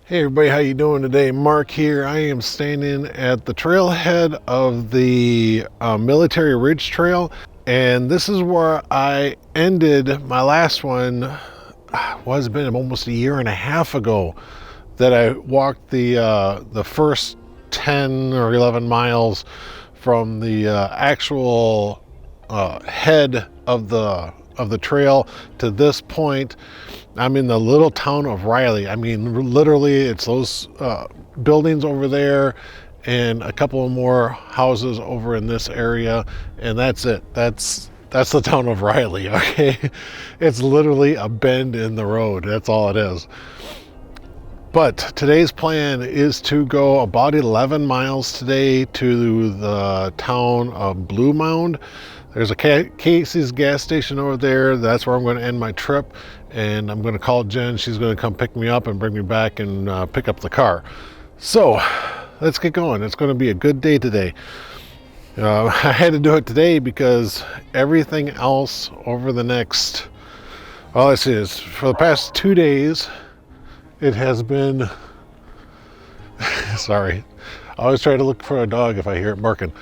Hey everybody, how you doing today? Mark here. I am standing at the trailhead of the Military Ridge Trail, and this is where I ended my last one. Was been almost a year and a half ago that I walked the first 10 or 11 miles from the actual head of the trail to this point. I'm in the little town of Riley. I mean, literally, it's those buildings over there and a couple of more houses over in this area, and that's it. That's the town of Riley, okay? It's literally a bend in the road. That's all it is. But today's plan is to go about 11 miles today to the town of Blue Mound. There's a Casey's gas station over there. That's where I'm going to end my trip. And I'm going to call Jen. She's going to come pick me up and bring me back and pick up the car. So let's get going. It's going to be a good day today. I had to do it today because everything else over the next, well, let's see, for the past 2 days, it has been, sorry, I always try to look for a dog if I hear it barking.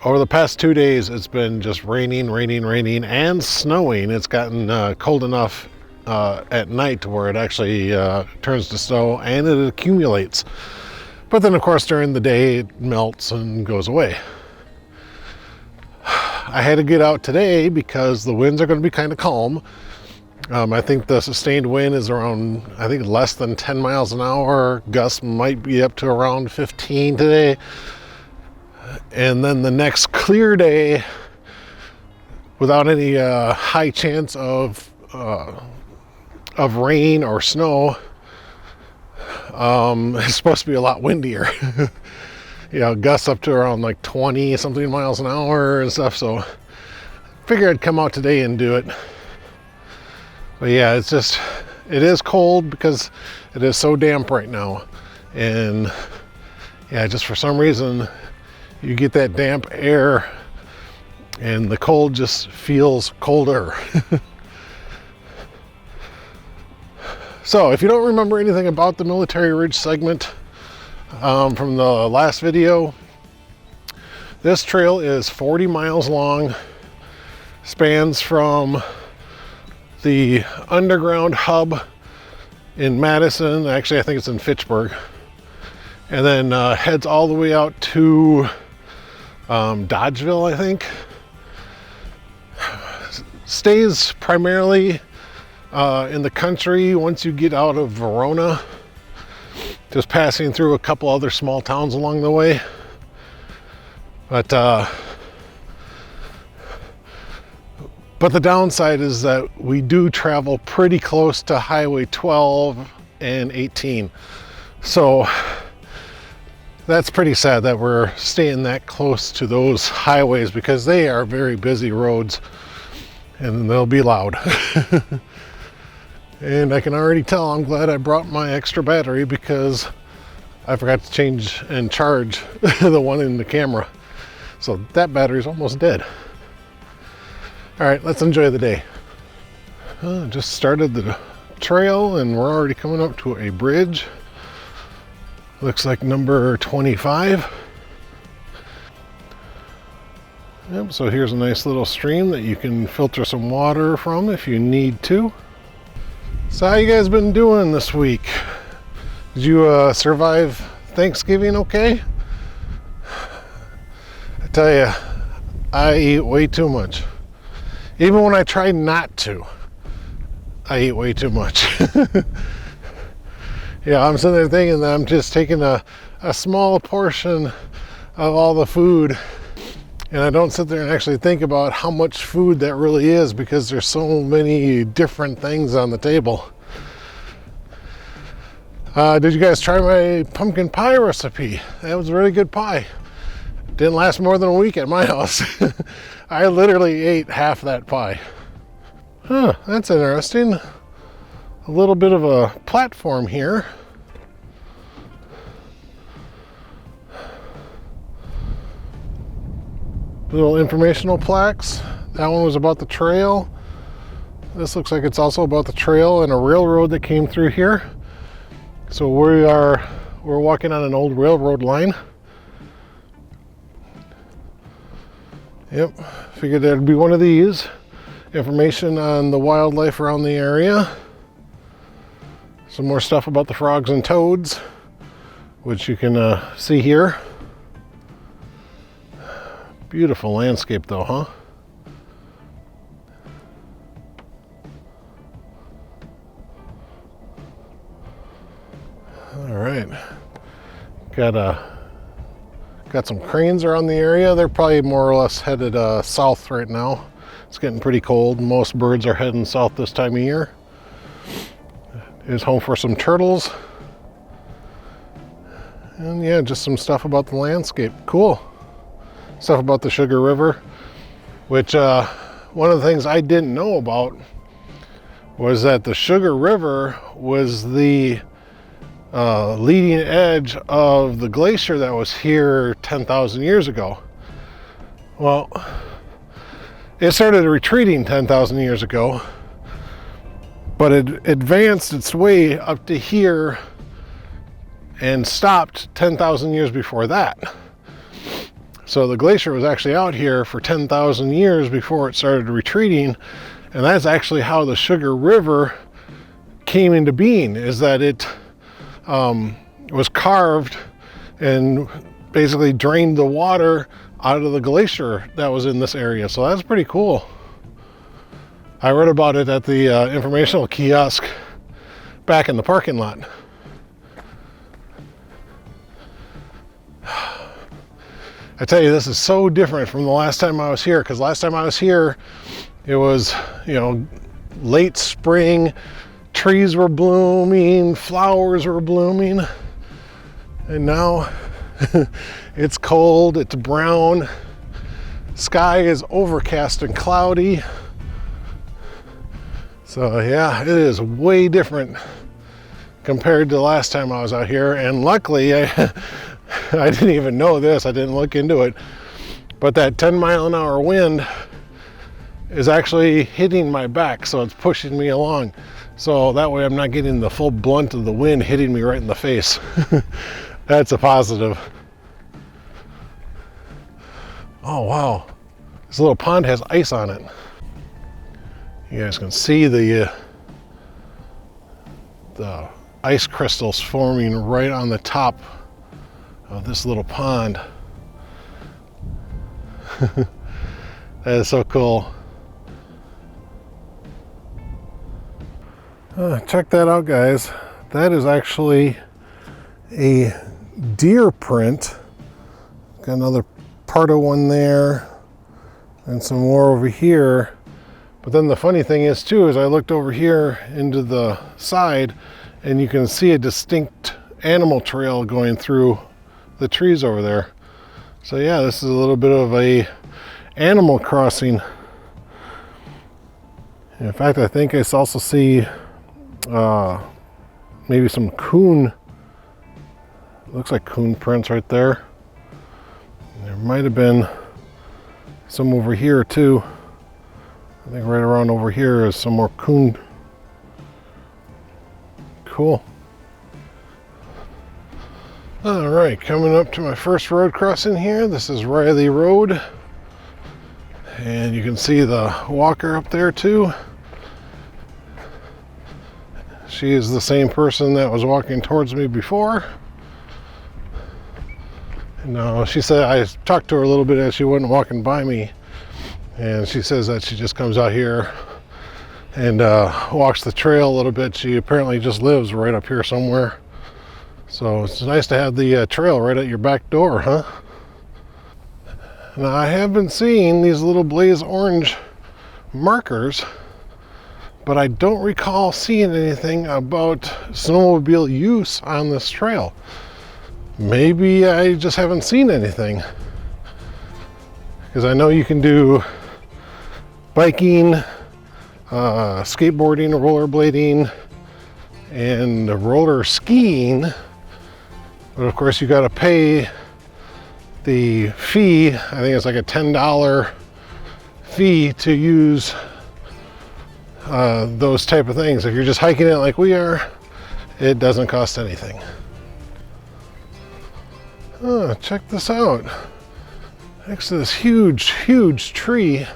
Over the past 2 days, it's been just raining, and snowing. It's gotten cold enough at night to where it actually turns to snow and it accumulates. But then, of course, during the day, it melts and goes away. I had to get out today because the winds are going to be kind of calm. I think the sustained wind is around, I think, less than 10 miles an hour. Gusts might be up to around 15 today. And then the next clear day, without any high chance of rain or snow, it's supposed to be a lot windier. You know, gusts up to around like 20 something miles an hour and stuff. So I figured I'd come out today and do it. But yeah, it is cold because it is so damp right now. And yeah, just for some reason, you get that damp air and the cold just feels colder. So if you don't remember anything about the Military Ridge segment from the last video, this trail is 40 miles long, spans from the underground hub in Madison, actually I think it's in Fitchburg, and then heads all the way out to Dodgeville, I think. Stays primarily in the country once you get out of Verona, just passing through a couple other small towns along the way. But the downside is that we do travel pretty close to Highway 12 and 18. So that's pretty sad that we're staying that close to those highways because they are very busy roads and they'll be loud. And I can already tell I'm glad I brought my extra battery because I forgot to change and charge the one in the camera. So that battery's almost dead. All right, let's enjoy the day. Just started the trail and we're already coming up to a bridge. Looks like number 25. Yep, so here's a nice little stream that you can filter some water from if you need to. So how you guys been doing this week? Did you survive Thanksgiving okay? I tell you, I eat way too much. Even when I try not to, I eat way too much. Yeah, I'm sitting there thinking that I'm just taking a small portion of all the food, and I don't sit there and actually think about how much food that really is because there's so many different things on the table. Did you guys try my pumpkin pie recipe? That was a really good pie. Didn't last more than a week at my house. I literally ate half that pie. Huh, that's interesting. A little bit of a platform here. Little informational plaques. That one was about the trail. This looks like it's also about the trail and a railroad that came through here. So we're walking on an old railroad line. Yep, figured there'd be one of these. Information on the wildlife around the area. Some more stuff about the frogs and toads, which you can see here. Beautiful landscape though, huh? All right, got some cranes around the area. They're probably more or less headed south right now. It's getting pretty cold. Most birds are heading south this time of year. It's home for some turtles. And yeah, just some stuff about the landscape. Cool. Stuff about the Sugar River, which one of the things I didn't know about was that the Sugar River was the leading edge of the glacier that was here 10,000 years ago. Well, it started retreating 10,000 years ago, but it advanced its way up to here and stopped 10,000 years before that. So the glacier was actually out here for 10,000 years before it started retreating, and that's actually how the Sugar River came into being, is that it was carved and basically drained the water out of the glacier that was in this area. So that's pretty cool. I read about it at the informational kiosk back in the parking lot. I tell you, this is so different from the last time I was here, because last time I was here, it was, you know, late spring, trees were blooming, flowers were blooming, and now it's cold, it's brown, sky is overcast and cloudy. So yeah, it is way different compared to the last time I was out here. And luckily, I didn't even know this, I didn't look into it, but that 10-mile-an-hour wind is actually hitting my back, so it's pushing me along. So that way I'm not getting the full blunt of the wind hitting me right in the face. That's a positive. Oh wow, this little pond has ice on it. You guys can see the ice crystals forming right on the top of this little pond. That is so cool. Check that out, guys. That is actually a deer print. Got another part of one there and some more over here. But then the funny thing is too, is I looked over here into the side and you can see a distinct animal trail going through the trees over there. So yeah, this is a little bit of a animal crossing. In fact, I think I also see maybe some coon. Looks like coon prints right there. There might have been some over here too. I think right around over here is some more coon. Cool. All right, coming up to my first road crossing here. This is Riley Road. And you can see the walker up there too. She is the same person that was walking towards me before. No, she said, I talked to her a little bit as she wasn't walking by me, and she says that she just comes out here and walks the trail a little bit. She apparently just lives right up here somewhere. So it's nice to have the trail right at your back door, huh? Now I have been seeing these little blaze orange markers, but I don't recall seeing anything about snowmobile use on this trail. Maybe I just haven't seen anything, because I know you can do biking, skateboarding, rollerblading, and roller skiing, but of course you got to pay the fee. I think it's like a $10 fee to use those type of things. If you're just hiking it like we are, It doesn't cost anything. Oh, check this out. Next to this huge tree.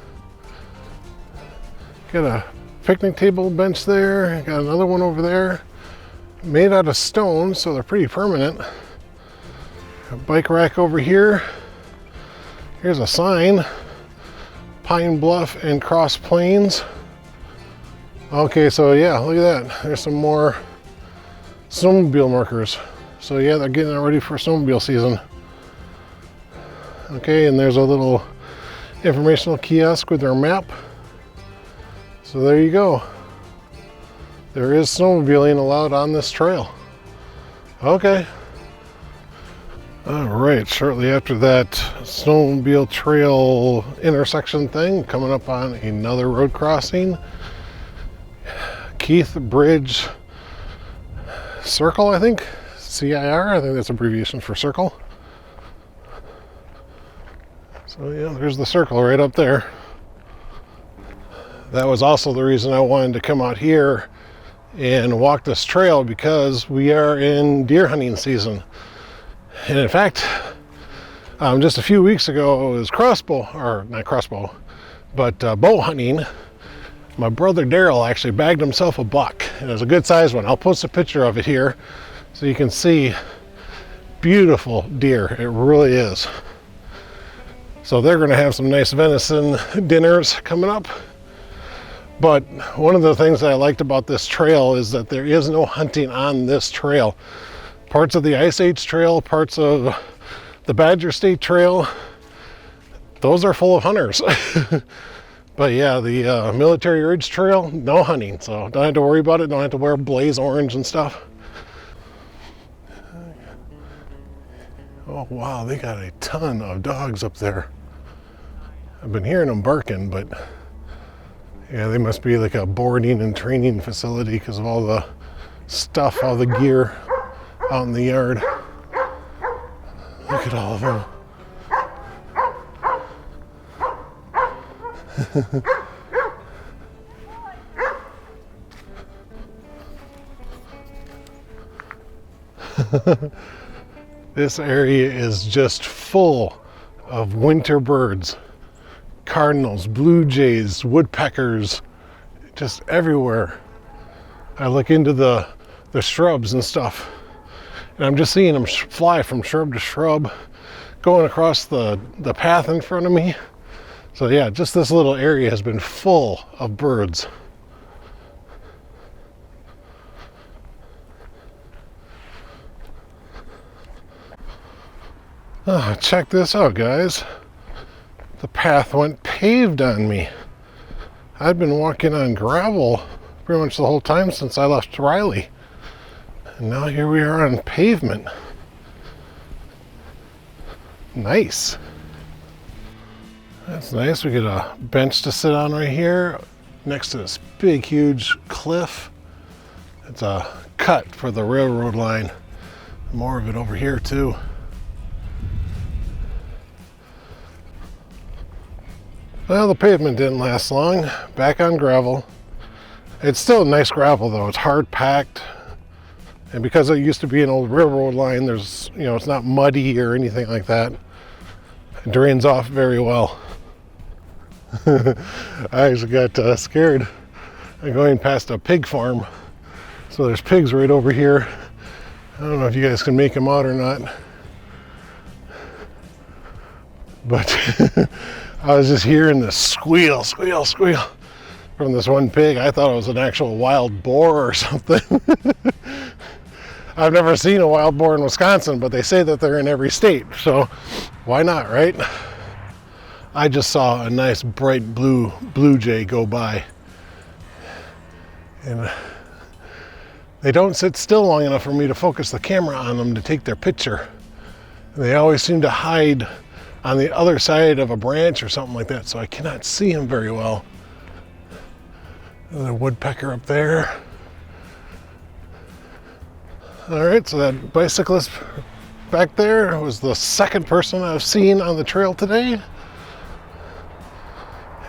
Got a picnic table bench there. Got another one over there. Made out of stone, so they're pretty permanent. A bike rack over here. Here's a sign. Pine Bluff and Cross Plains. Okay, so yeah, look at that. There's some more snowmobile markers. So yeah, they're getting ready for snowmobile season. Okay, and there's a little informational kiosk with their map. So there you go. There is snowmobiling allowed on this trail. Okay. All right, shortly after that snowmobile trail intersection thing, coming up on another road crossing. Keith Bridge Circle, I think. CIR, I think that's abbreviation for circle. So yeah, there's the circle right up there. That was also the reason I wanted to come out here and walk this trail, because we are in deer hunting season. And in fact, just a few weeks ago, it was bow hunting. My brother Daryl actually bagged himself a buck, and it was a good sized one. I'll post a picture of it here so you can see. Beautiful deer, it really is. So they're going to have some nice venison dinners coming up. But one of the things that I liked about this trail is that there is no hunting on this trail. Parts of the Ice Age Trail, parts of the Badger State Trail, those are full of hunters. But yeah, the Military Ridge Trail, no hunting, so don't have to worry about it. Don't have to wear blaze orange and stuff. Oh wow, they got a ton of dogs up there. I've been hearing them barking, but yeah, they must be like a boarding and training facility because of all the stuff, all the gear out in the yard. Look at all of them. This area is just full of winter birds. Cardinals, blue jays, woodpeckers, just everywhere. I look into the shrubs and stuff, and I'm just seeing them fly from shrub to shrub, going across the path in front of me. So yeah, just this little area has been full of birds. Oh, check this out, guys. The path went paved on me. I've been walking on gravel pretty much the whole time since I left Riley. And now here we are on pavement. Nice. That's nice. We get a bench to sit on right here next to this big, huge cliff. It's a cut for the railroad line. More of it over here too. Well, the pavement didn't last long. Back on gravel. It's still nice gravel though. It's hard packed. And because it used to be an old railroad line, there's, it's not muddy or anything like that. It drains off very well. I actually got scared. I'm going past a pig farm. So there's pigs right over here. I don't know if you guys can make them out or not. But I was just hearing this squeal from this one pig. I thought it was an actual wild boar or something. I've never seen a wild boar in Wisconsin, but they say that they're in every state. So why not, right? I just saw a nice bright blue jay go by. And they don't sit still long enough for me to focus the camera on them to take their picture. They always seem to hide on the other side of a branch or something like that, so I cannot see them very well. There's a woodpecker up there. All right, so that bicyclist back there was the second person I've seen on the trail today.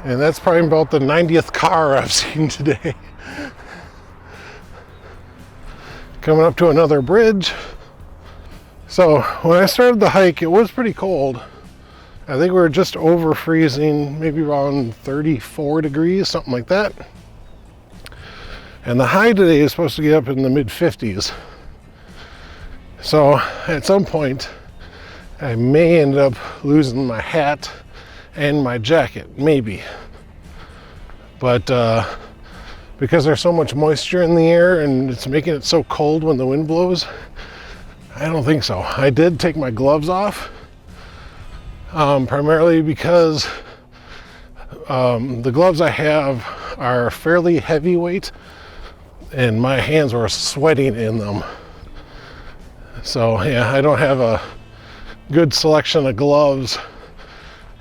And that's probably about the 90th car I've seen today. Coming up to another bridge. So when I started the hike, it was pretty cold. I think we were just over freezing, maybe around 34 degrees, something like that. And the high today is supposed to get up in the mid 50s. So at some point, I may end up losing my hat and my jacket, maybe. But because there's so much moisture in the air and it's making it so cold when the wind blows, I don't think so. I did take my gloves off, primarily because the gloves I have are fairly heavyweight and my hands were sweating in them. So yeah, I don't have a good selection of gloves,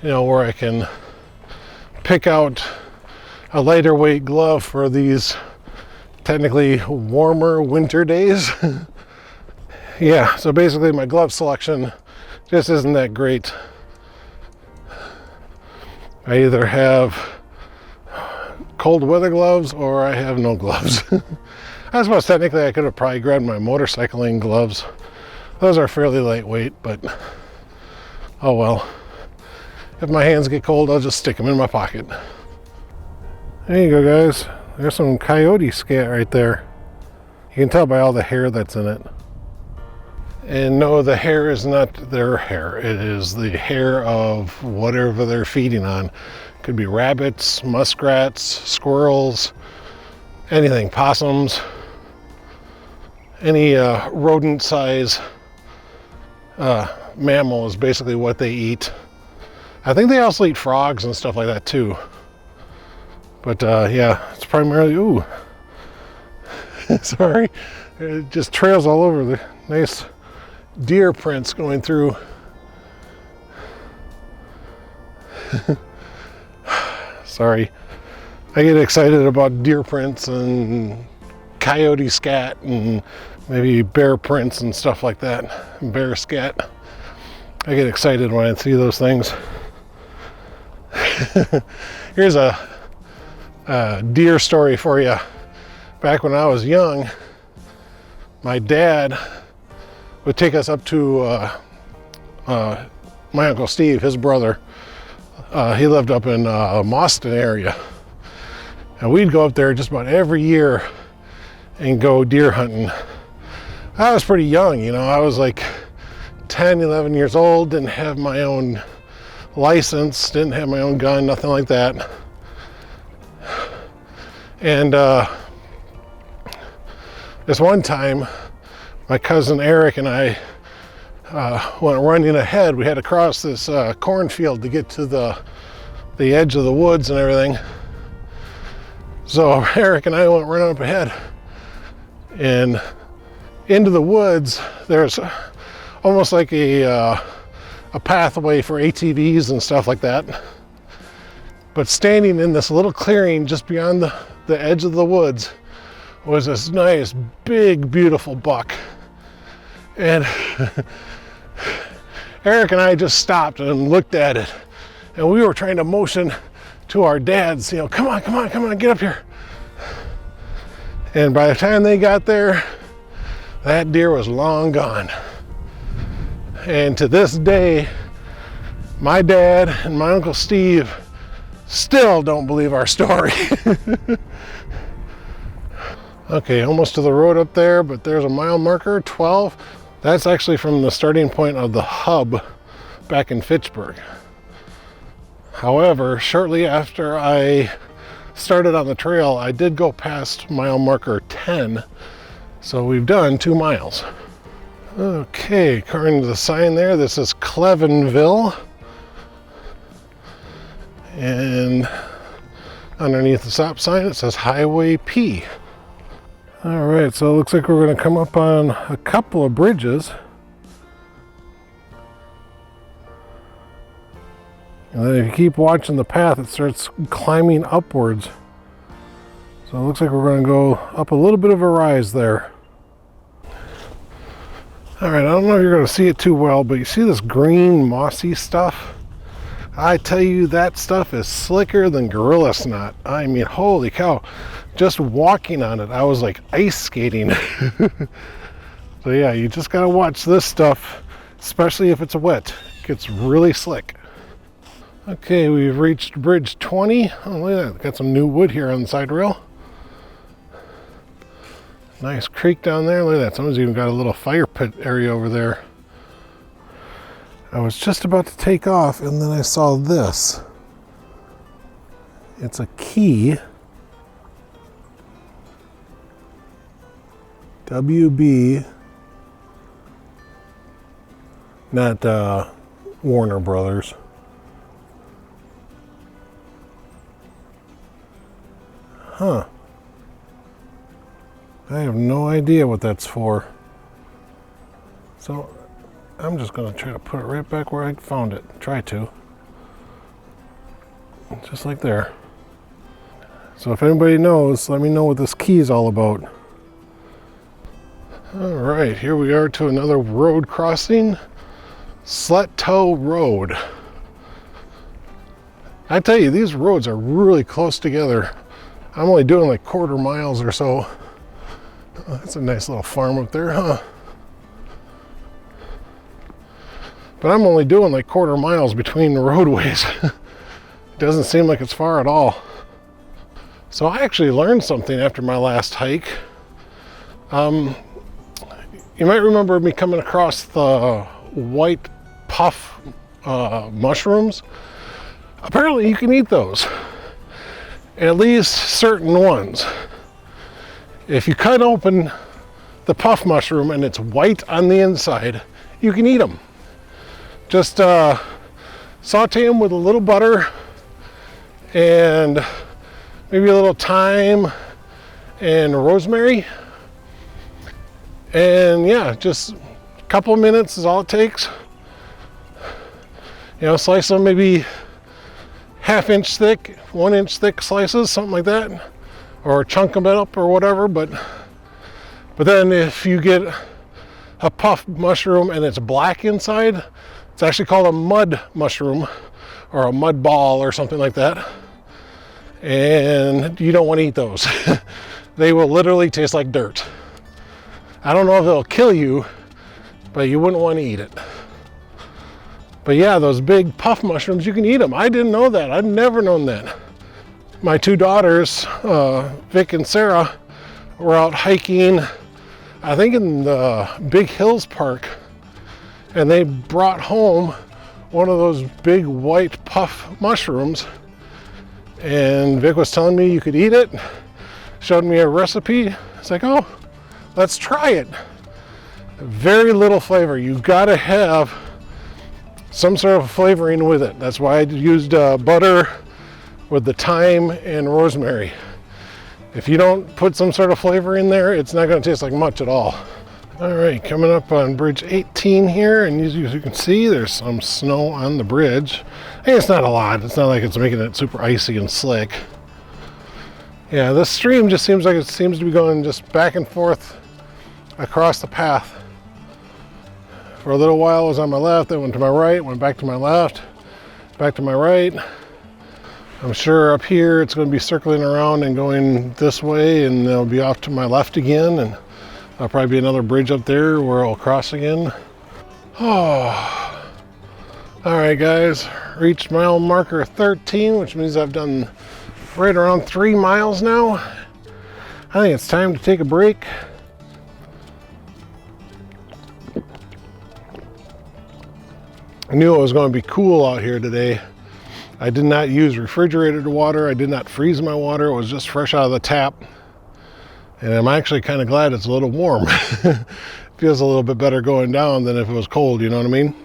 you know, where I can pick out a lighter weight glove for these technically warmer winter days. Yeah, so basically my glove selection just isn't that great. I either have cold weather gloves or I have no gloves. I suppose technically I could have probably grabbed my motorcycling gloves. Those are fairly lightweight, but oh well. If my hands get cold, I'll just stick them in my pocket. There you go, guys. There's some coyote scat right there. You can tell by all the hair that's in it. And no, the hair is not their hair. It is the hair of whatever they're feeding on. Could be rabbits, muskrats, squirrels, anything, possums, any rodent size mammal is basically what they eat. I think they also eat frogs and stuff like that too. But yeah, it's primarily, ooh, sorry, it just trails all over. The nice deer prints going through. Sorry, I get excited about deer prints and coyote scat and maybe bear prints and stuff like that, bear scat. I get excited when I see those things. Here's a deer story for you. Back when I was young, my dad would take us up to my Uncle Steve, his brother. He lived up in Boston area. And we'd go up there just about every year and go deer hunting. I was pretty young, you know, I was like 10, 11 years old, didn't have my own license, didn't have my own gun, nothing like that. And this one time, my cousin Eric and I went running ahead. We had to cross this cornfield to get to the edge of the woods and everything. So Eric and I went running up ahead. And into the woods, there's almost like a pathway for ATVs and stuff like that. But standing in this little clearing just beyond the edge of the woods was this nice, big, beautiful buck. And Eric and I just stopped and looked at it. And we were trying to motion to our dads, you know, come on, come on, come on, get up here. And by the time they got there, that deer was long gone. And to this day, my dad and my Uncle Steve still don't believe our story. Okay, almost to the road up there, but there's a mile marker, 12. That's actually from the starting point of the hub back in Fitchburg. However, shortly after I started on the trail, I did go past mile marker 10. So we've done 2 miles. Okay, according to the sign there, this is Clevenville. And underneath the stop sign, it says Highway P. All right, so it looks like we're going to come up on a couple of bridges. And then if you keep watching the path, it starts climbing upwards. So it looks like we're going to go up a little bit of a rise there. All right, I don't know if you're going to see it too well, but you see this green mossy stuff? I tell you, that stuff is slicker than gorilla snot. I mean, holy cow. Just walking on it, I was like ice skating. So yeah, you just gotta watch this stuff, especially if it's wet. It gets really slick. Okay, we've reached bridge 20. Oh, look at that, got some new wood here on the side rail. Nice creek down there, look at that. Someone's even got a little fire pit area over there. I was just about to take off and then I saw this. It's a key. WB, not Warner Brothers. Huh. I have no idea what that's for. So I'm just going to try to put it right back where I found it. Try to. Just like there. So if anybody knows, let me know what this key is all about. All right, here we are to another road crossing. Slettow Road. I tell you, these roads are really close together. I'm only doing like quarter miles or so. Oh, that's a nice little farm up there, huh? But I'm only doing like quarter miles between the roadways. It doesn't seem like it's far at all. So I actually learned something after my last hike. You might remember me coming across the white puff mushrooms. Apparently you can eat those. At least certain ones. If you cut open the puff mushroom and it's white on the inside, you can eat them. Just saute them with a little butter and maybe a little thyme and rosemary. And yeah, just a couple of minutes is all it takes. You know, slice them maybe half-inch thick, 1-inch thick slices, something like that. Or chunk them up or whatever, but then if you get a puff mushroom and it's black inside, it's actually called a mud mushroom or a mud ball or something like that. And you don't want to eat those. They will literally taste like dirt. I don't know if it'll kill you, but you wouldn't want to eat it. But yeah, those big puff mushrooms, you can eat them. I didn't know that. I'd never known that. My two daughters, Vic and Sarah, were out hiking, I think in the Big Hills Park, and they brought home one of those big white puff mushrooms. And Vic was telling me you could eat it, showed me a recipe. It's like, oh, let's try it. Very little flavor. You gotta have some sort of flavoring with it. That's why I used butter with the thyme and rosemary. If you don't put some sort of flavor in there, it's not going to taste like much at all. All right, coming up on bridge 18 here, and as you can see, there's some snow on the bridge. Hey, it's not a lot. It's not like it's making it super icy and slick. Yeah, this stream just seems like it seems to be going just back and forth across the path. For a little while it was on my left, then went to my right, went back to my left, back to my right. I'm sure up here it's going to be circling around and going this way, and it'll be off to my left again, and there'll probably be another bridge up there where I'll cross again. Oh. All right, guys, reached mile marker 13, which means I've done right around 3 miles now. I think it's time to take a break. I knew it was going to be cool out here today. I did not use refrigerated water. I did not freeze my water. It was just fresh out of the tap. And I'm actually kind of glad it's a little warm. Feels a little bit better going down than if it was cold, you know what I mean?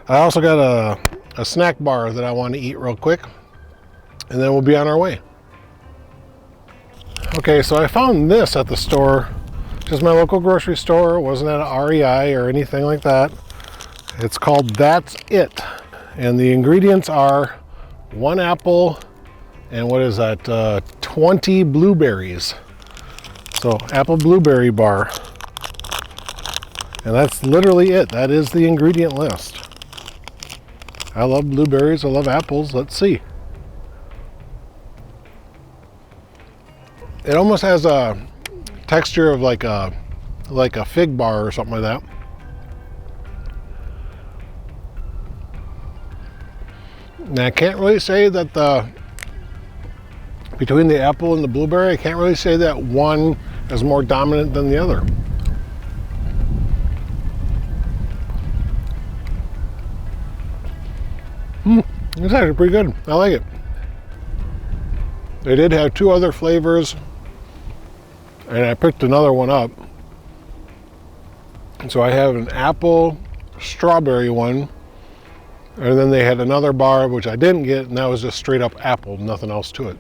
I also got a snack bar that I want to eat real quick, and then we'll be on our way. Okay, so I found this at the store, just my local grocery store. It wasn't at a REI or anything like that. It's called That's It. And the ingredients are 1 apple and what is that, 20 blueberries. So apple blueberry bar. And that's literally it. That is the ingredient list. I love blueberries, I love apples. Let's see. It almost has a texture of like a like a fig bar or something like that. And I can't really say that between the apple and the blueberry, I can't really say that one is more dominant than the other. It's actually pretty good. I like it. They did have two other flavors, and I picked another one up. So I have an apple strawberry one, and then they had another bar which I didn't get, and that was just straight up apple, nothing else to it.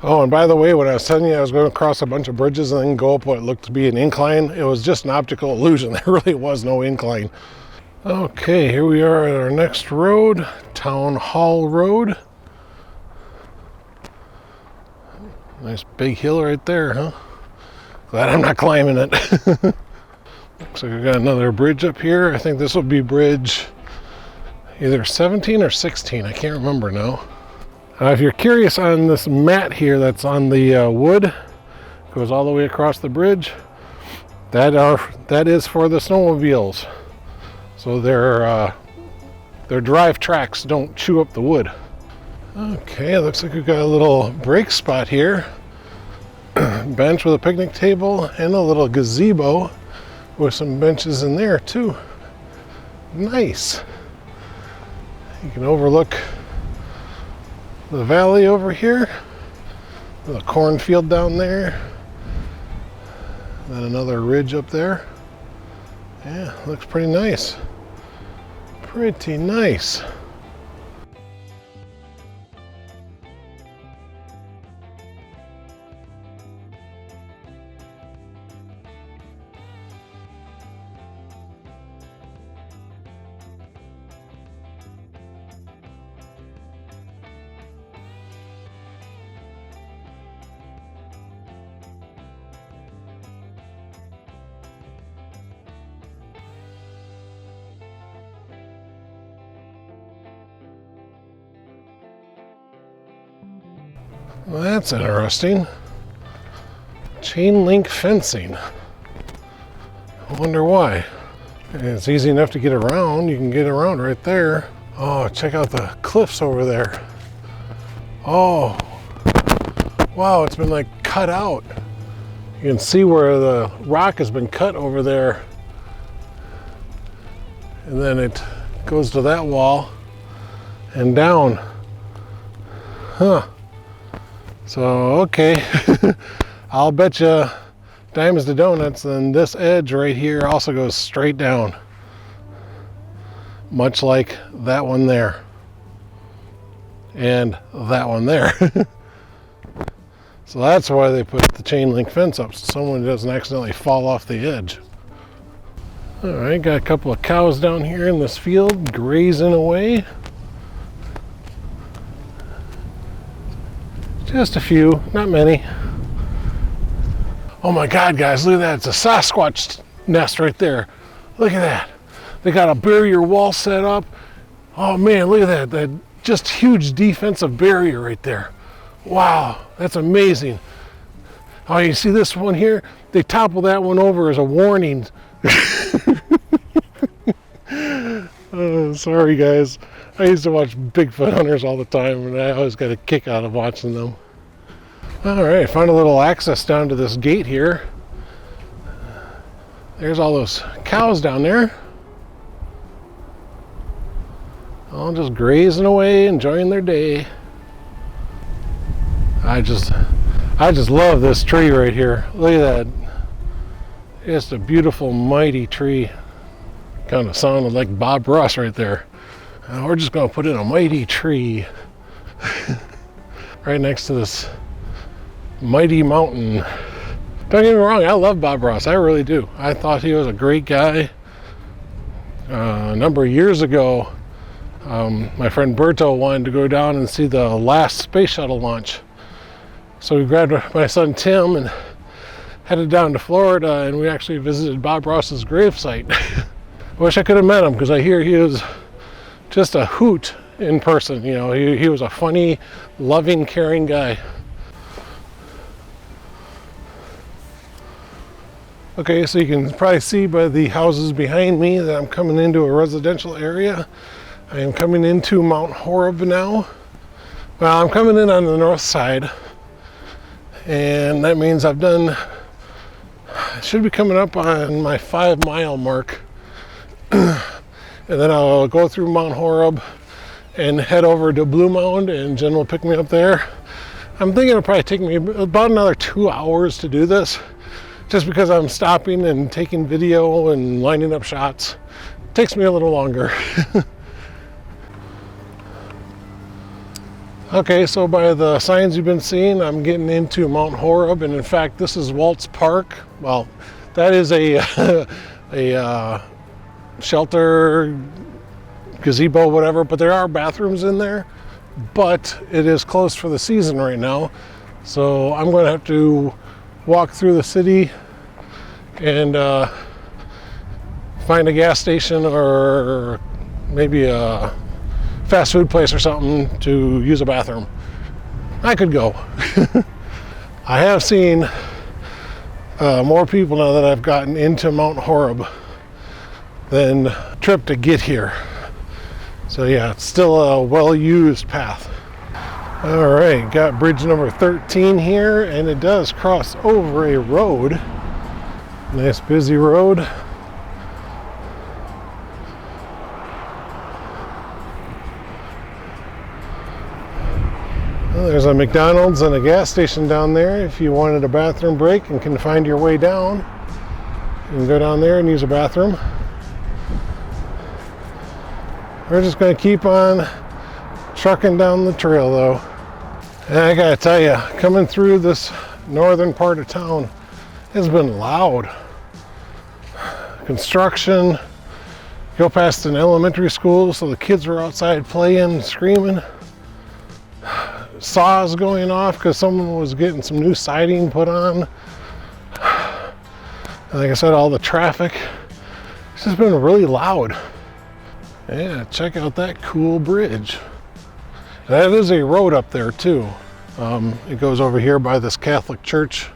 Oh, and by the way, when I was telling you I was going to cross a bunch of bridges and then go up what looked to be an incline, it was just an optical illusion. There really was no incline. Okay, here we are at our next road, Town Hall Road. Nice big hill right there, huh? Glad I'm not climbing it. Looks like we got another bridge up here. I think this will be bridge either 17 or 16. I can't remember now. If you're curious on this mat here that's on the wood, goes all the way across the bridge, that is for the snowmobiles. So their drive tracks don't chew up the wood. Okay, looks like we've got a little break spot here. Bench with a picnic table and a little gazebo with some benches in there too. Nice. You can overlook the valley over here. The cornfield down there. Then another ridge up there. Yeah, looks pretty nice. Pretty nice. Well, that's interesting. Chain link fencing. I wonder why. It's easy enough to get around. You can get around right there. Oh, check out the cliffs over there. Oh, wow, it's been like cut out. You can see where the rock has been cut over there. And then it goes to that wall and down. Huh. So, okay, I'll bet you diamonds to donuts, and this edge right here also goes straight down. Much like that one there. And that one there. So that's why they put the chain link fence up, so someone doesn't accidentally fall off the edge. All right, got a couple of cows down here in this field grazing away. Just a few, not many. Oh my God, guys, look at that. It's a Sasquatch nest right there. Look at that. They got a barrier wall set up. Oh man, look at that. That just huge defensive barrier right there. Wow, that's amazing. Oh, you see this one here? They toppled that one over as a warning. Oh, sorry guys. I used to watch Bigfoot hunters all the time, and I always got a kick out of watching them. All right, found a little access down to this gate here. There's all those cows down there. All just grazing away, enjoying their day. I just love this tree right here. Look at that. Just a beautiful, mighty tree. Kind of sounded like Bob Ross right there. We're just going to put in a mighty tree right next to this mighty mountain. Don't get me wrong, I love Bob Ross. I really do. I thought he was a great guy. A number of years ago, my friend Berto wanted to go down and see the last space shuttle launch. So we grabbed my son Tim and headed down to Florida, and we actually visited Bob Ross's gravesite. I wish I could have met him, because I hear he was just a hoot in person. You know, he was a funny, loving, caring guy. Okay, so you can probably see by the houses behind me that I'm coming into a residential area. I am coming into Mount Horeb now. Well, I'm coming in on the north side, and that means I've done, should be coming up on my 5-mile mark. And then I'll go through Mount Horeb and head over to Blue Mound, and Jen will pick me up there. I'm thinking it'll probably take me about another 2 hours to do this, just because I'm stopping and taking video and lining up shots. It takes me a little longer. Okay, so by the signs you've been seeing, I'm getting into Mount Horeb, and in fact, this is Waltz Park. Well, that is a shelter, gazebo, whatever, but there are bathrooms in there, but it is closed for the season right now. So I'm going to have to walk through the city and find a gas station or maybe a fast food place or something to use a bathroom. I could go. I have seen more people now that I've gotten into Mount Horeb than trip to get here. So yeah, it's still a well-used path. All right, got bridge number 13 here, and it does cross over a road. Nice busy road. Well, there's a McDonald's and a gas station down there. If you wanted a bathroom break and can find your way down, you can go down there and use a bathroom. We're just going to keep on trucking down the trail though. And I gotta tell you, coming through this northern part of town has been loud. Construction, go past an elementary school, so the kids were outside playing, screaming. Saws going off because someone was getting some new siding put on. And like I said, all the traffic, it's just been really loud. Yeah, check out that cool bridge. That is a road up there too. It goes over here by this Catholic church.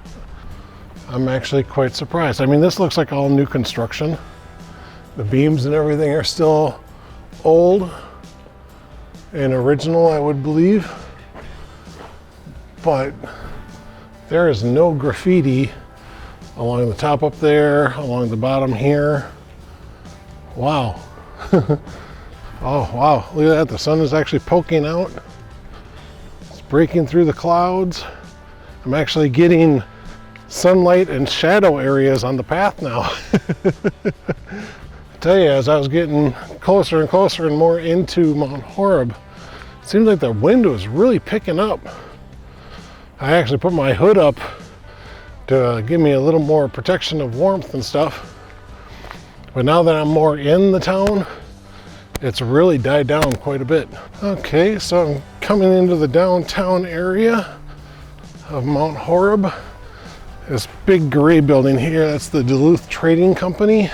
I'm actually quite surprised. I mean, this looks like all new construction. The beams and everything are still old and original, I would believe. But there is no graffiti along the top up there, along the bottom here. Wow. Oh, wow, look at that. The sun is actually poking out. It's breaking through the clouds. I'm actually getting sunlight and shadow areas on the path now. I tell you, as I was getting closer and closer and more into Mount Horeb, it seems like the wind was really picking up. I actually put my hood up to give me a little more protection of warmth and stuff. But now that I'm more in the town, it's really died down quite a bit. Okay, so I'm coming into the downtown area of Mount Horeb. This big gray building here, that's the Duluth Trading Company.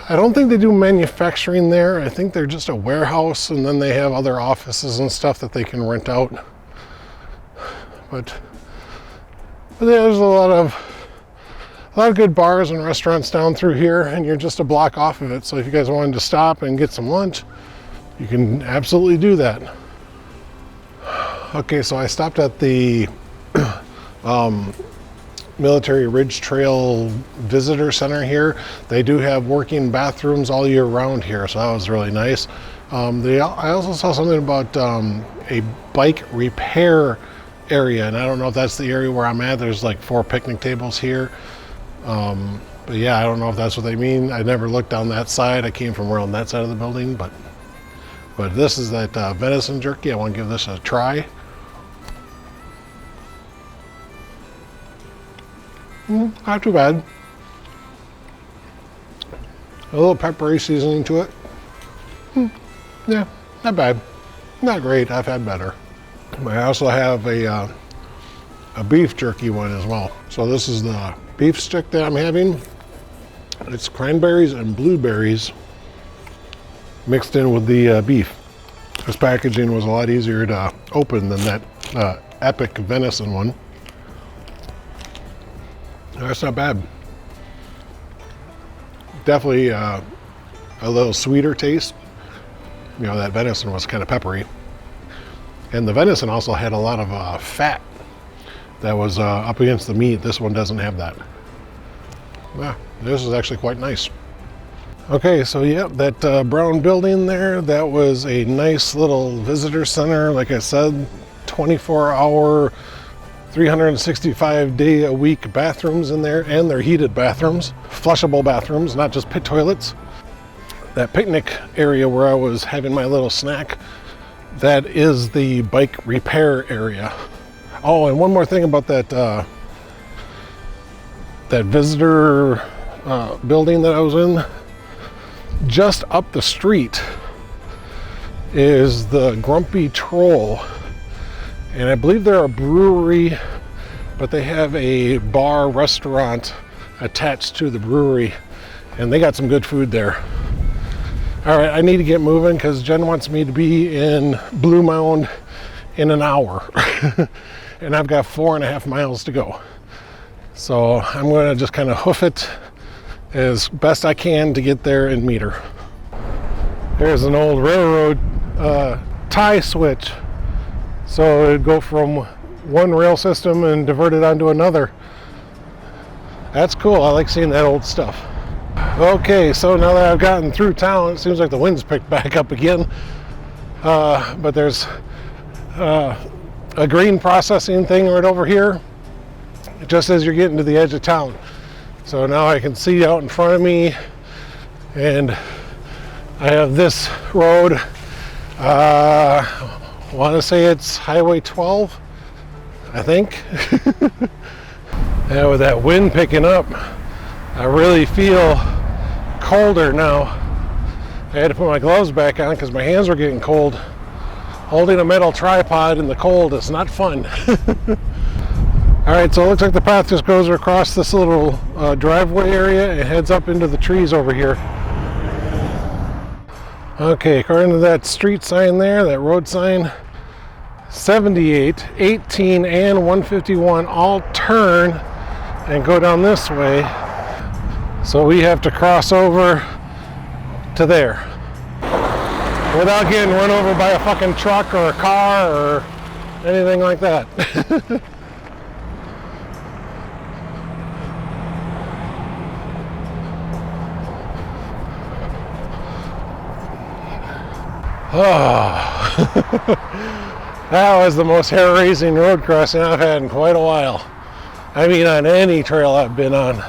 I don't think they do manufacturing there. I think they're just a warehouse, and then they have other offices and stuff that they can rent out. But there's a lot of good bars and restaurants down through here, and you're just a block off of it. So if you guys wanted to stop and get some lunch, you can absolutely do that. Okay, so I stopped at the Military Ridge Trail Visitor Center here. They do have working bathrooms all year round here, so that was really nice. I also saw something about a bike repair area, and I don't know if that's the area where I'm at. There's like 4 picnic tables here. But yeah, I don't know if that's what they mean. I never looked down that side. I came from around that side of the building, but this is that venison jerky. I want to give this a try. Not too bad. A little peppery seasoning to it. Yeah, not bad. Not great. I've had better. I also have a beef jerky one as well. So this is the beef stick that I'm having. It's cranberries and blueberries mixed in with the beef. This packaging was a lot easier to open than that epic venison one. That's not bad. definitely a little sweeter taste. You know, that venison was kind of peppery. And the venison also had a lot of fat that was up against the meat. This one doesn't have that. Yeah, this is actually quite nice. Okay, so yeah, that brown building there, that was a nice little visitor center. Like I said, 24-hour, 365-day-a-week bathrooms in there, and they're heated bathrooms, flushable bathrooms, not just pit toilets. That picnic area where I was having my little snack, that is the bike repair area. Oh, and one more thing about that that visitor building that I was in. Just up the street is the Grumpy Troll, and I believe they're a brewery, but they have a bar restaurant attached to the brewery, and they got some good food there. All right, I need to get moving because Jen wants me to be in Blue Mound in an hour, and I've got 4.5 miles to go. So I'm going to just kind of hoof it as best I can to get there and meet her. There's an old railroad tie switch, so it'd go from one rail system and divert it onto another. That's cool. I like seeing that old stuff. Okay, so now that I've gotten through town, it seems like the wind's picked back up again, but there's a grain processing thing right over here just as you're getting to the edge of town. So now I can see out in front of me, and I have this road. I want to say it's Highway 12, I think. And with that wind picking up, I really feel colder now. I had to put my gloves back on because my hands were getting cold. Holding a metal tripod in the cold is not fun. All right, so it looks like the path just goes across this little driveway area and heads up into the trees over here. Okay, according to that street sign there, that road sign, 78, 18, and 151 all turn and go down this way. So we have to cross over to there without getting run over by a fucking truck or a car or anything like that. Oh, that was the most hair-raising road crossing I've had in quite a while. I mean, on any trail I've been on.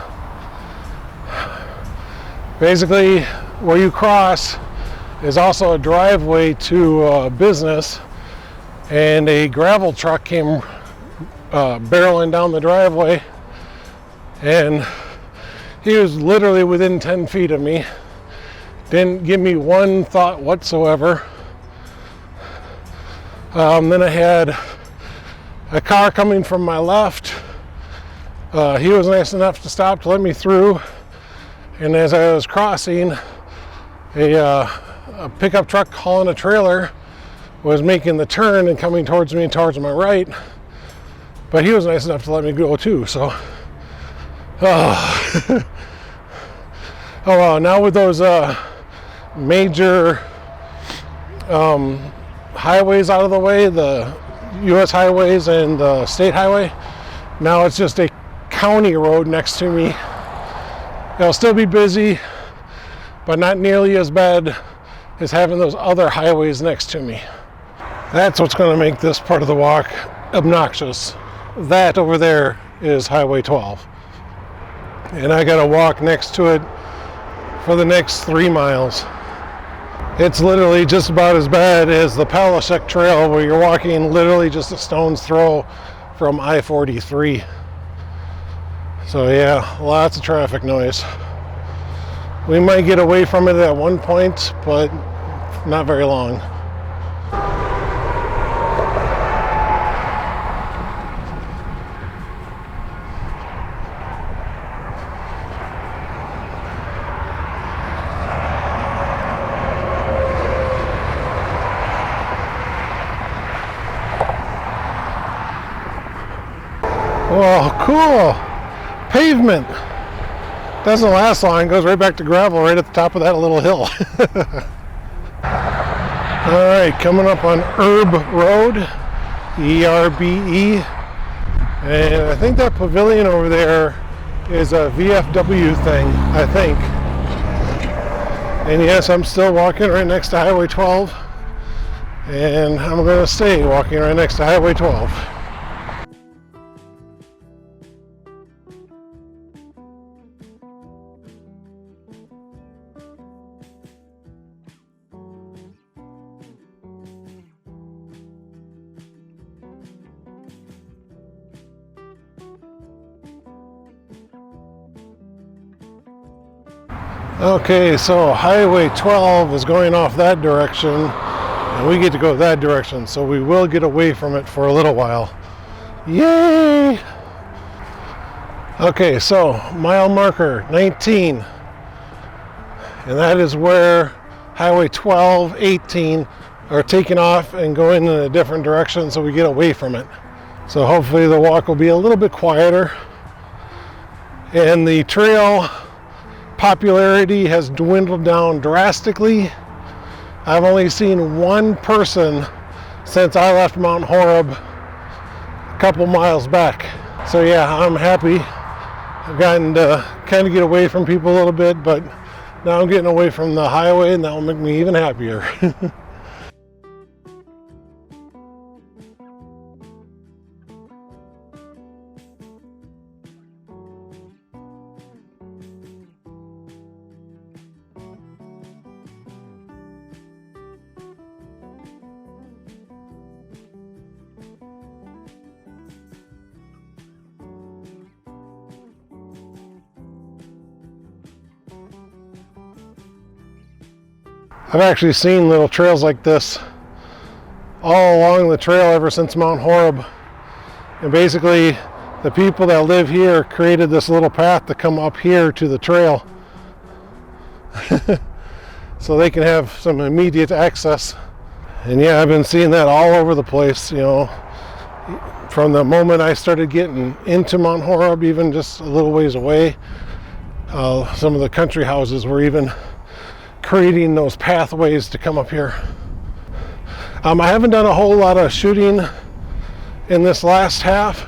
Basically, where you cross is also a driveway to a business, and a gravel truck came barreling down the driveway, and he was literally within 10 feet of me. Didn't give me one thought whatsoever. Then I had a car coming from my left. He was nice enough to stop to let me through. And as I was crossing, a pickup truck hauling a trailer was making the turn and coming towards me and towards my right. But he was nice enough to let me go too, so. Oh, well, now with those major highways out of the way, the U.S. highways and the state highway, now it's just a county road next to me. It'll still be busy, but not nearly as bad as having those other highways next to me. That's what's going to make this part of the walk obnoxious. That over there is Highway 12. And I got to walk next to it for the next 3 miles. It's literally just about as bad as the Pecatonica Trail, where you're walking literally just a stone's throw from I-43. So yeah, lots of traffic noise. We might get away from it at one point, but not very long. Oh, cool. Pavement. Doesn't last long, it goes right back to gravel right at the top of that little hill. Alright, coming up on Herb Road, E-R-B-E, and I think that pavilion over there is a VFW thing, I think. And yes, I'm still walking right next to Highway 12, and I'm going to stay walking right next to Highway 12. Okay, so Highway 12 is going off that direction, and we get to go that direction, so we will get away from it for a little while. Yay! Okay, so mile marker 19, and that is where Highway 12, 18 are taking off and going in a different direction, so we get away from it. So hopefully the walk will be a little bit quieter, and the trail popularity has dwindled down drastically. I've only seen one person since I left Mount Horeb a couple miles back. So yeah, I'm happy. I've gotten to kind of get away from people a little bit, but now I'm getting away from the highway, and that will make me even happier. I've actually seen little trails like this all along the trail ever since Mount Horeb. And basically, the people that live here created this little path to come up here to the trail. So they can have some immediate access. And yeah, I've been seeing that all over the place, you know. From the moment I started getting into Mount Horeb, even just a little ways away, some of the country houses were even creating those pathways to come up here. I haven't done a whole lot of shooting in this last half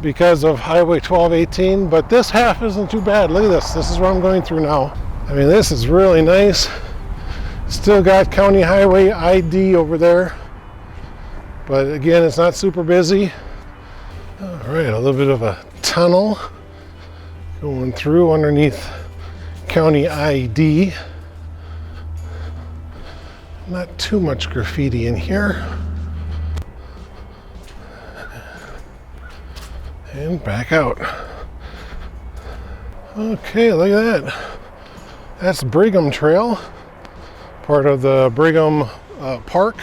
because of Highway 1218, but this half isn't too bad. Look at this. This is what I'm going through now. I mean, this is really nice. Still got County Highway ID over there, but again, it's not super busy. All right, a little bit of a tunnel going through underneath County ID. Not too much graffiti in here. And back out. Okay, look at that. That's Brigham Trail, part of the Brigham Park,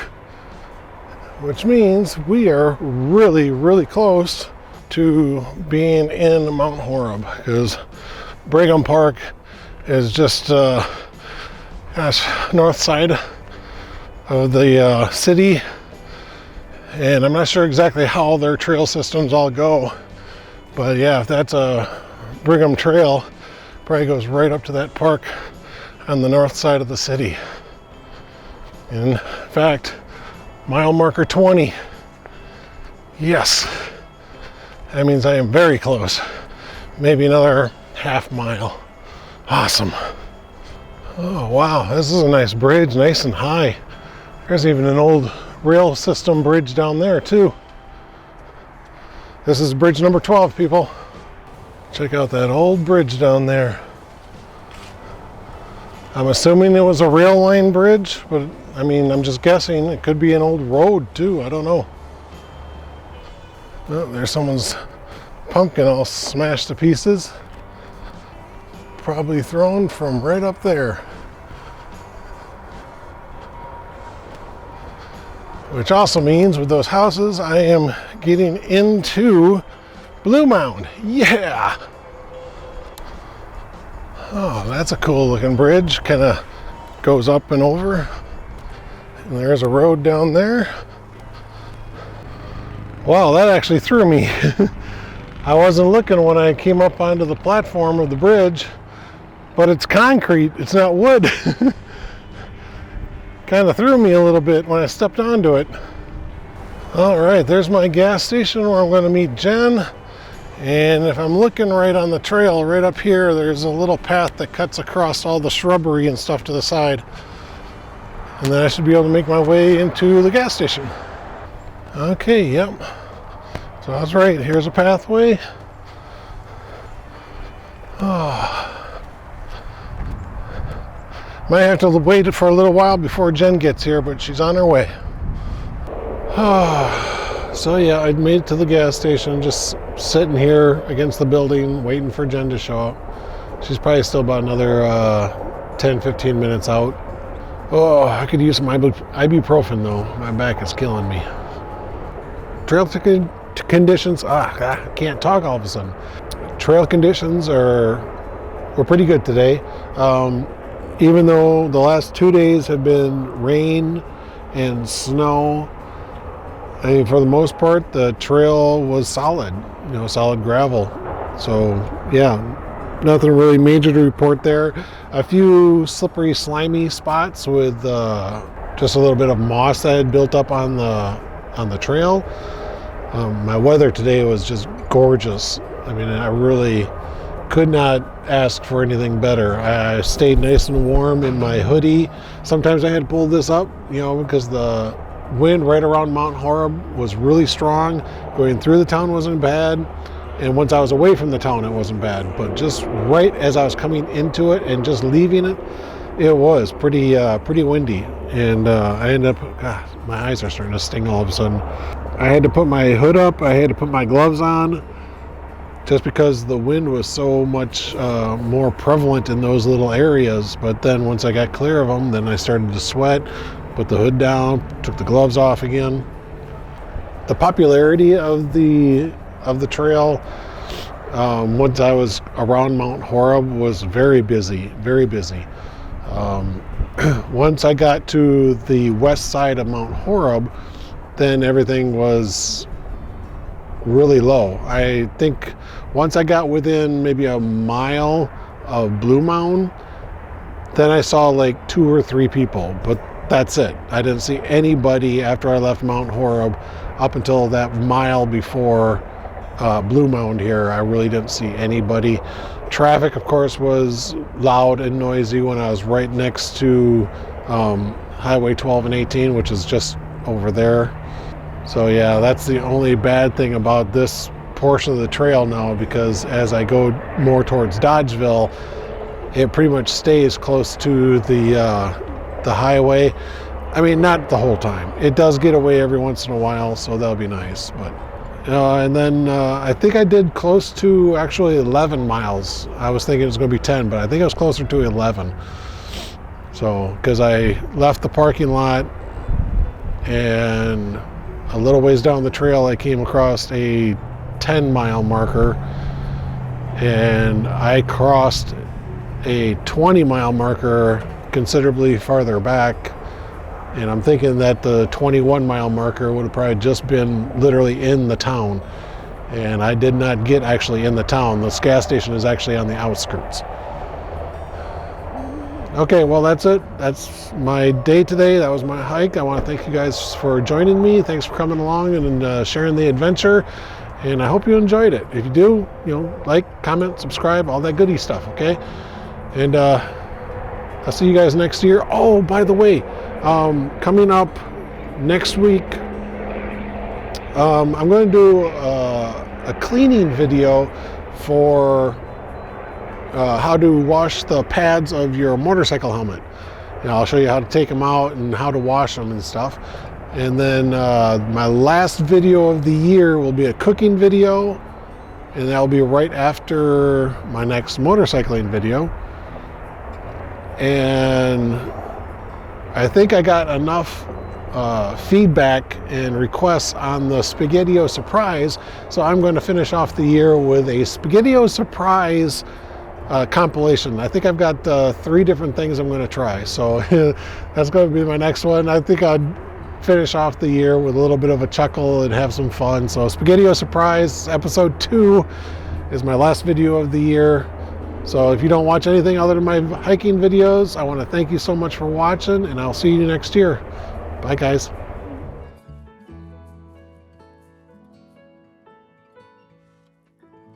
which means we are really, really close to being in Mount Horeb, because Brigham Park is just north side of the city, and I'm not sure exactly how their trail systems all go, but yeah, if that's a Brigham Trail, probably goes right up to that park on the north side of the city. In fact, mile marker 20, yes, that means I am very close, maybe another half mile. Awesome. Oh wow, this is a nice bridge, nice and high. There's even an old rail system bridge down there too. This is bridge number 12, people. Check out that old bridge down there. I'm assuming it was a rail line bridge, but I mean, I'm just guessing. It could be an old road too, I don't know. Oh, there's someone's pumpkin all smashed to pieces. Probably thrown from right up there. Which also means with those houses, I am getting into Blue Mound. Yeah! Oh, that's a cool looking bridge. Kind of goes up and over. And there's a road down there. Wow, that actually threw me. I wasn't looking when I came up onto the platform of the bridge, but it's concrete, it's not wood. Kind of threw me a little bit when I stepped onto it. All right, there's my gas station where I'm going to meet Jen. And if I'm looking right on the trail, right up here, there's a little path that cuts across all the shrubbery and stuff to the side. And then I should be able to make my way into the gas station. Okay, yep. So I was right, here's a pathway. Oh. Might have to wait for a little while before Jen gets here, but she's on her way. Oh. So yeah, I made it to the gas station, just sitting here against the building, waiting for Jen to show up. She's probably still about another 10-15 minutes out. Oh, I could use some ibuprofen though. My back is killing me. Trail conditions, I can't talk all of a sudden. Trail conditions were pretty good today. Even though the last 2 days have been rain and snow, I mean, for the most part, the trail was solid, solid gravel. So, yeah, nothing really major to report there. A few slippery, slimy spots with just a little bit of moss that had built up on the trail. My weather today was just gorgeous. I mean, I really could not ask for anything better. I stayed nice and warm in my hoodie. Sometimes I had to pull this up, because the wind right around Mount Horeb was really strong. Going through the town wasn't bad, and once I was away from the town it wasn't bad, but just right as I was coming into it and just leaving it, it was pretty windy. And I ended up, my eyes are starting to sting all of a sudden. I had to put my hood up, I had to put my gloves on, just because the wind was so much more prevalent in those little areas. But then once I got clear of them, then I started to sweat. Put the hood down, took the gloves off again. The popularity of the trail, once I was around Mount Horeb, was very busy, very busy. Once I got to the west side of Mount Horeb, then everything was really low. I think once I got within maybe a mile of Blue Mound, then I saw like 2 or 3 people, but that's it. I didn't see anybody after I left Mount Horeb up until that mile before Blue Mound here. I really didn't see anybody. Traffic, of course, was loud and noisy when I was right next to Highway 12 and 18, which is just over there. So yeah, that's the only bad thing about this portion of the trail now, because as I go more towards Dodgeville, it pretty much stays close to the highway. I mean, not the whole time. It does get away every once in a while, so that'll be nice. But and then I think I did close to actually 11 miles. I was thinking it was going to be 10, but I think I was closer to 11. So, because I left the parking lot, and a little ways down the trail I came across a 10-mile marker, and I crossed a 20-mile marker considerably farther back, and I'm thinking that the 21-mile marker would have probably just been literally in the town, and I did not get actually in the town. This gas station is actually on the outskirts. Okay, well, that's it. That's my day today. That was my hike. I want to thank you guys for joining me. Thanks for coming along and sharing the adventure, and I hope you enjoyed it. If you do, like, comment, subscribe, all that goody stuff, okay? And I'll see you guys next year. Oh, by the way, coming up next week, I'm going to do a cleaning video for how to wash the pads of your motorcycle helmet. I'll show you how to take them out and how to wash them and stuff. And then my last video of the year will be a cooking video, and that'll be right after my next motorcycling video. And I think I got enough feedback and requests on the SpaghettiO surprise, so I'm going to finish off the year with a SpaghettiO surprise compilation. I think I've got 3 different things I'm going to try, so that's going to be my next one. I think finish off the year with a little bit of a chuckle and have some fun. So Spaghetti-O Surprise episode 2 is my last video of the year. So if you don't watch anything other than my hiking videos, I want to thank you so much for watching, and I'll see you next year. Bye guys.